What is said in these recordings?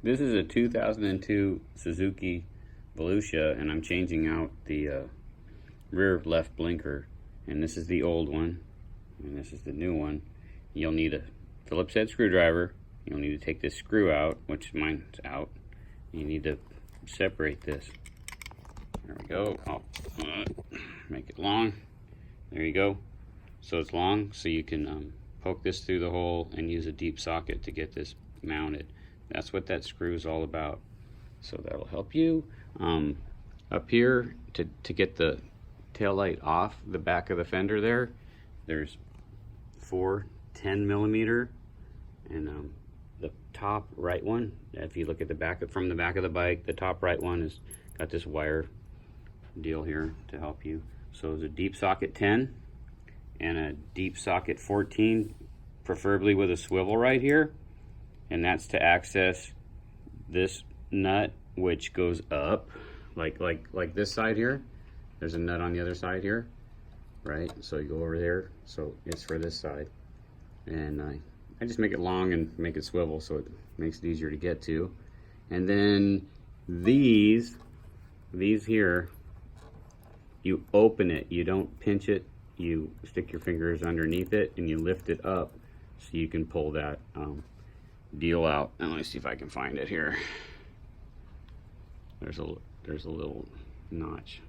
This is a 2002 Suzuki Volusia, and I'm changing out the rear left blinker. And this is the old one, and this is the new one. You'll need a Phillips head screwdriver. You'll need to take this screw out, which mine's out. You need to separate this. There we go. I'll make it long. There you go. So it's long, so you can poke this through the hole and use a deep socket to get this mounted. That's what that screw is all about. So that'll help you. Up here, to get the tail light off the back of the fender there, there's 4 10mm, and the top right one, if you look at the back from the back of the bike, the top right one is got this wire deal here to help you. So there's a deep socket 10 and a deep socket 14, preferably with a swivel right here, and that's to access this nut, which goes up like this side here. There's a nut on the other side here, right? So you go over there, so it's for this side. And I just make it long and make it swivel so it makes it easier to get to. And then these here, you open it, you don't pinch it, you stick your fingers underneath it and you lift it up so you can pull that deal out. And let me see if I can find it here. There's a little notch.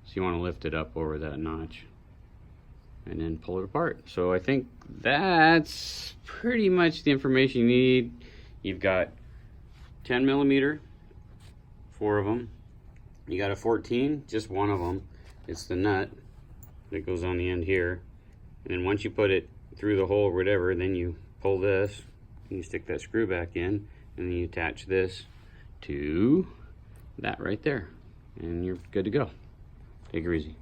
So you want to lift it up over that notch and then pull it apart. So I think that's pretty much the information you need. You've got 10mm, 4 of them. You got a 14, just one of them. It's the nut that goes on the end here. And then once you put it through the hole or whatever, then you pull this, and you stick that screw back in, and then you attach this to that right there. And you're good to go. Take it easy.